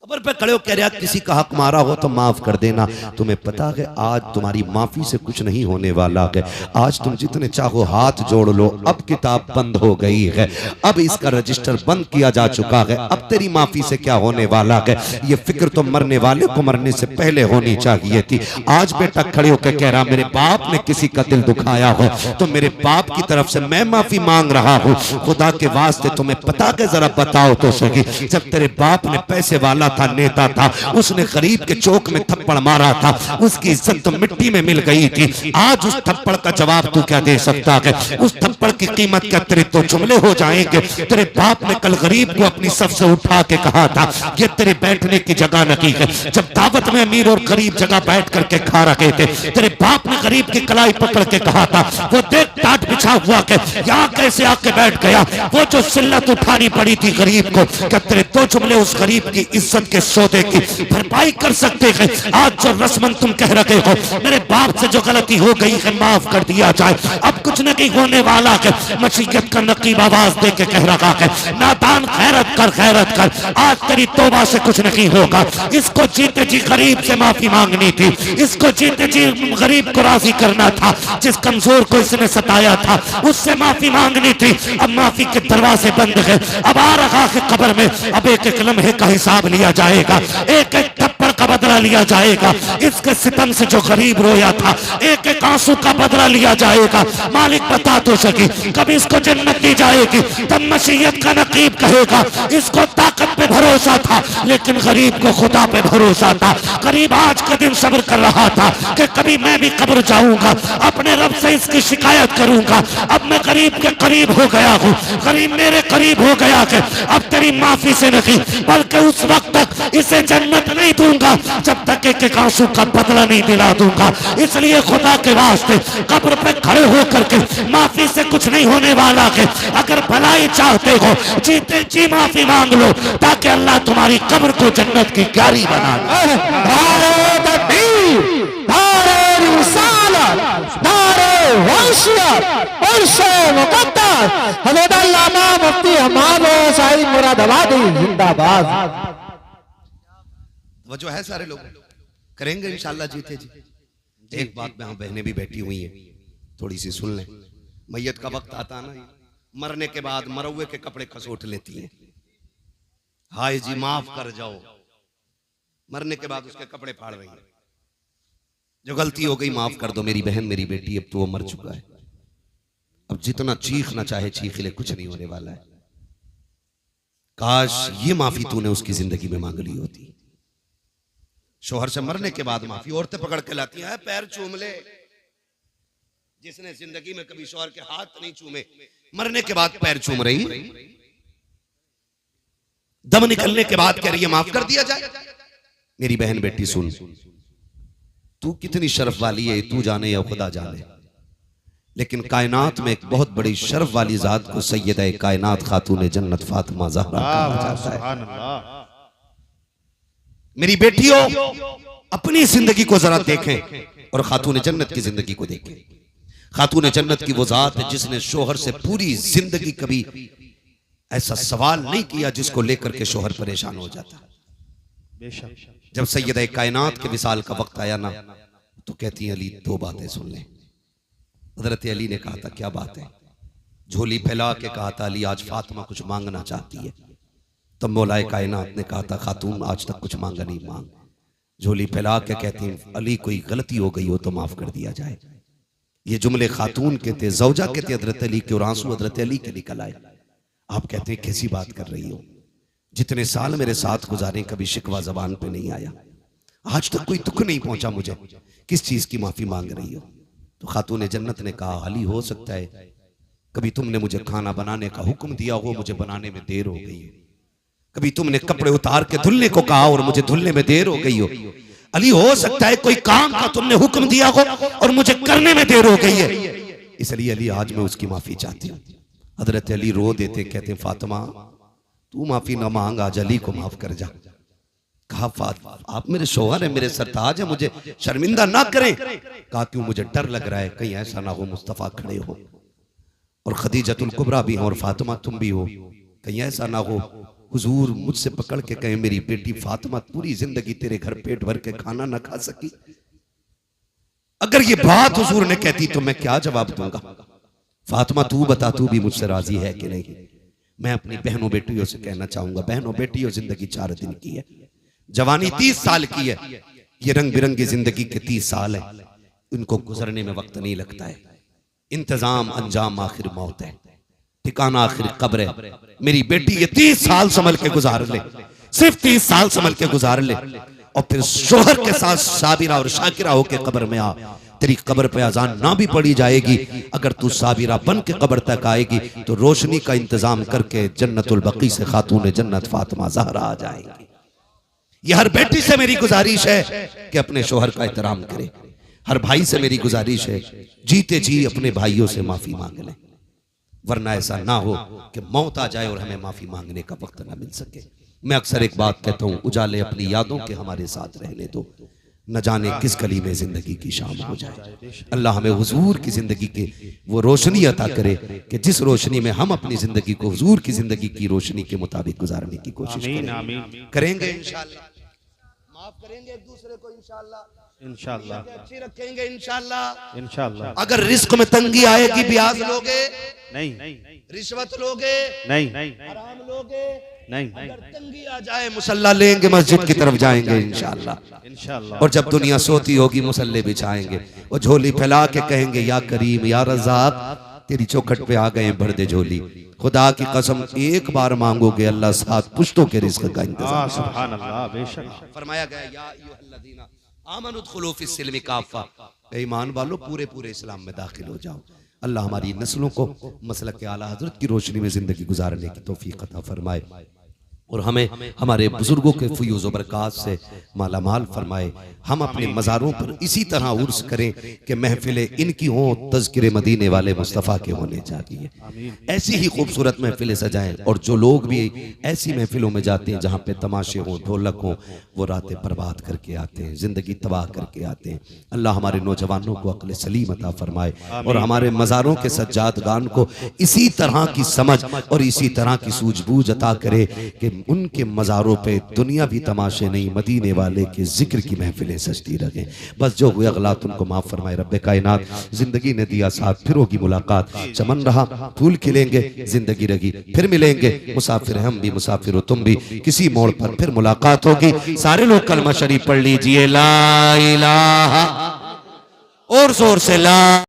कब्र पे खड़े हो कह रहा किसी का हक मारा हो तो माफ कर देना। तुम्हें पता है आज तुम्हारी माफी से कुछ नहीं होने वाला है। आज तुम जितने चाहो हाथ जोड़ लो, अब किताब बंद हो गई है, अब इसका रजिस्टर बंद किया जा चुका है। अब तेरी माफी से क्या होने वाला है, ये फिक्र तो मरने वाले को मरने से पहले होनी चाहिए थी। आज बेटा खड़े होकर कह रहा मेरे बाप ने किसी का दिल दुखाया हो तो मेरे बाप की तरफ से मैं माफी मांग रहा हूँ। खुदा के वास्ते तुम्हें पता है, जरा बताओ तो सही, जब तेरे बाप ने पैसे वाला था, नेता था, उसने गरीब के चौक में थप्पड़ मारा था, उसकी इज्जत तो मिट्टी में मिल गई थी। आज उस थप्पड़ का जवाब तू क्या दे सकता है? उस थप्पड़ की कीमत क्या तेरे तो जुमले हो जाएंगे? तेरे बाप ने कल गरीब को अपनी सफ से उठा के कहा था ये तेरे बैठने की जगह नहीं है। जब दावत में अमीर और गरीब जगह बैठ करके खा रहे थे, तेरे बाप ने गरीब की कलाई पकड़ के कहा था वो देख टाट बिछा हुआ के यहाँ कैसे आके बैठ गया। वो जो सिल्लत उठानी पड़ी थी गरीब को, क्या तेरे दो जुमले उस गरीब की इज्जत के सौदे की भरपाई कर सकते हैं? आज जो रस्मन तुम कह रहे हो मेरे बाप से जो गलती हो गई है माफ कर दिया जाए, अब कुछ नहीं होने वाला है। मसीहत का नकीब आवाज दे के कह रहा है नादान खैरत कर, खैरत कर, आज तेरी तौबा से कुछ नहीं होगा। इसको जीते जी गरीब से माफी मांगनी थी, इसको जीते जी गरीब को राजी करना था, जिस कमजोर को इसने सताया था उससे माफी मांगनी थी। अब माफी के दरवाजे बंद है, अब आ रहा है कब्र में, अब एक एक लम्हे का हिसाब लिया जाएगा, एक एक थप्पड़ का बदला लिया जाएगा। इसके सितम से जो गरीब रोया था एक एक आंसू का बदला लिया जाएगा। मालिक बता तो सकी कभी इसको जन्नत दी जाएगी, तब मसीहत का नकीब कहेगा इसको ताकत पे भरोसा था लेकिन गरीब को खुदा पे भरोसा था। गरीब आज के दिन सब्र कर रहा था कि कभी मैं भी कब्र जाऊंगा, अपने रब से इसकी शिकायत करूंगा। अब मैं गरीब के करीब हो गया हूँ, गरीब मेरे करीब हो गया है। अब तेरी माफी से नहीं बल्कि उस वक्त तक इसे जन्नत नहीं दूंगा जब तक एक एक आंसू का बदला नहीं दिला दूंगा। इसलिए खुदा के वास्ते कब्र पे खड़े होकर के माफी से कुछ नहीं होने वाला है। अगर भलाई चाहते हो जीते जी माफी मांग लो, ताकि अल्लाह तुम्हारी कब्र को जन्नत की क्यारी बना दे। नारे तकबीर, नारे रिसालत, नारे वंशियत, उर्से मुक़द्दस, हज़रत अल्लामा मुफ्ती हम्माद साहिब मुरादाबादी जिंदाबाद। वजह है सारे लोग करेंगे इंशाल्लाह जीते जी। एक बात में बहनें भी बैठी हुई हैं, थोड़ी सी सुन लें। मैयत का वक्त आता ना, मरने के बाद मरवे के कपड़े खसोट लेती हैं। हाय जी माफ कर जाओ, मरने के बाद उसके कपड़े फाड़ रही है। जो गलती हो गई माफ कर दो मेरी बहन मेरी बेटी, अब तो वो मर चुका है। अब जितना चीखना चाहे चीख ले, कुछ नहीं होने वाला है। काश ये माफी तूने उसकी जिंदगी में मांग ली होती। शोहर से मरने के बाद माफी औरतें पकड़ के लाती हैं, पैर चूम ले। जिसने जिंदगी में कभी शोहर के हाथ नहीं चूमे, मरने के बाद पैर चूम रही, दम निकलने के बाद कह रही है माफ कर दिया जाए। मेरी बहन बेटी सुन, तू कितनी शर्फ वाली है तू जाने या खुदा जाने, लेकिन कायनात में एक बहुत बड़ी शर्फ वाली जात को सैयदा कायनात खातून जन्नत फातिमा ज़हरा कहा जाता है। मेरी बेटियों अपनी जिंदगी को जरा देखें और खातून जन्नत की जिंदगी को देखें। खातून जन्नत की वो जात है जिसने शोहर से पूरी जिंदगी कभी ऐसा सवाल नहीं किया जिसको लेकर के शोहर परेशान हो जाता। जब सैयदा कायनात के विसाल का वक्त आया ना, तो कहती अली दो बातें सुन ले। हजरत अली ने कहा था क्या बात है? झोली फैला के कहा था अली आज फातिमा कुछ मांगना चाहती है। तब मौलाए कायनात ने कहा था खातून आज तक कुछ मांगा नहीं, मांग। झोली फैला के कहती अली कोई गलती हो गई हो तो माफ कर दिया जाए। ये जुमले खातून के थे, जौजा के थे हजरत अली के, और आंसू हजरत अली के निकल आए। आप कहते हैं कैसी बात कर रही हो, जितने साल मेरे साथ गुजारे कभी शिकवा जबान पे नहीं आया, आज तक कोई दुख नहीं पहुंचा मुझे, किस चीज की माफी मांग रही हो? तो खातून जन्नत ने कहा अली हो सकता है कभी तुमने मुझे खाना बनाने का हुक्म दिया हो, मुझे बनाने में देर हो गई है। कभी तुमने कपड़े उतार के धुलने को कहा और मुझे धुलने में देर हो गई हो। अली हो सकता है कोई काम का तुमने हुक्म दिया हो और मुझे करने में देर हो गई है, इसलिए अली आज मैं उसकी माफी चाहती हूँ। हजरत अली रो देते, कहते फातिमा तू माफी ना मांग, आज अली को माफ कर जा। कहा आप मेरे शोहर है, मेरे सरताज है, मुझे शर्मिंदा ना करें। कहा क्यों? मुझे डर लग रहा है कहीं ऐसा ना हो मुस्तफा खड़े हो और खदीजतुल कुबरा भी हो और फातिमा तुम भी हो, कहीं ऐसा ना हो हुजूर मुझसे पकड़ के कहें मेरी बेटी फातिमा पूरी जिंदगी तेरे घर पेट भर के खाना ना खा सकी। अगर ये बात हुजूर ने कहती तो मैं क्या जवाब दूंगा? फातिमा तू बता, तू भी मुझसे राजी है कि नहीं? मैं अपनी बहनों बेटियों से कहना चाहूंगा, बहनों बेटियों जिंदगी 4 दिन की है, जवानी 30 साल की है, ये रंग बिरंगी जिंदगी के 30 साल है, इनको गुजरने में वक्त नहीं लगता है। इंतजाम अंजाम आखिर मौत है, ठिकाना आखिर कब्र है। मेरी बेटी ये 30 साल संभल के गुजार ले, सिर्फ 30 साल संभल के गुजार ले, और फिर शोहर के साथ साबिरा और शाकिरा होके कब्र में आ। तेरी कब्र पे अजान ना भी पड़ी जाएगी, अगर तू साबिरा बन के कब्र तक आएगी तो रोशनी का इंतजाम करके जन्नतुल बकी से खातून जन्नत फातिमा ज़हरा आ जाएगी। ये हर बेटी से मेरी गुजारिश है कि अपने शोहर का एहतराम करे। हर भाई से मेरी गुजारिश है जीते जी अपने भाइयों से माफी मांग लें, वरना ऐसा ना हो कि मौत आ जाए और हमें माफी मांगने का वक्त ना मिल सके। मैं अक्सर एक बात कहता हूँ, उजाले अपनी यादों के हमारे साथ रहने दो, न जाने किस गली में जिंदगी की शाम हो जाए। अल्लाह हमें हुजूर की जिंदगी के वो रोशनी अता करे कि जिस रोशनी में हम अपनी जिंदगी को हुजूर की जिंदगी की रोशनी के मुताबिक गुजारने की कोशिश करेंगे। इंशाअल्लाह माफ करेंगे एक दूसरे को, इंशाअल्लाह अच्छी रखेंगे इंशाअल्लाह। अगर रिस्क में तंगी आएगी ब्याज लोगे नहीं, रिश्वत लोगे नहीं, हराम लोगे नहीं, अगर तंगी आ जाए मुसल्ला लेंगे, मस्जिद की तरफ जाएंगे इंशाअल्लाह। और जब दुनिया सोती होगी मुसल्ले बिछाएंगे, वो झोली फैला के कहेंगे या करीम या रज़ाक तेरी चौखट पे आ गए भर दे झोली। खुदा की कसम एक बार मांगोगे अल्लाह 7 पुश्तों के रिस्क का इंतजाम। सुभान अल्लाह, बेशक फरमाया गया या अय्युहल्लज़ीना आमनु उदखुलू फिस्सिल्मि काफ़ा, ईमान वालों पूरे पूरे इस्लाम में दाखिल हो जाओ। अल्लाह हमारी नस्लों को मसलक आला हजरत की रोशनी में जिंदगी गुजारने की तौफीक अता फरमाए। और हमें हमारे बुजुर्गों के फयूज़ व बरक़ात से माला माल फरमाए। हम अपने मज़ारों पर इसी तरह उर्स करें कि महफिलें इनकी हों, तज़किरे मदीने वाले मुस्तफ़ा के होने चाहिए। ऐसी ही खूबसूरत महफिलें सजाएं। और जो लोग भी ऐसी महफिलों में जाते हैं जहाँ पे तमाशे हों, ढोलक हों, वो रातें बर्बाद करके आते हैं, ज़िंदगी तबाह करके आते हैं। अल्लाह हमारे नौजवानों को अक्ल सलीम अता फरमाए और हमारे मज़ारों के सज्जादगान को इसी तरह की समझ और इसी तरह की सूझबूझ अता करे कि उनके मज़ारों पे दुनियावी तमाशे नहीं, मदीने वाले के जिक्र की महफिलें सजती रहें। बस जो हुए अगलात उनको माफ़ फरमाए रब्बे कायनात। जिंदगी ने दिया साथ, फिर होगी मुलाकात, चमन रहा फूल खिलेंगे, जिंदगी रही फिर मिलेंगे, मुसाफिर हम भी मुसाफिर हो तुम भी, किसी मोड़ पर फिर मुलाकात होगी। सारे लोग कलमा शरीफ पढ़ लीजिए, ला इलाहा, और जोर से ला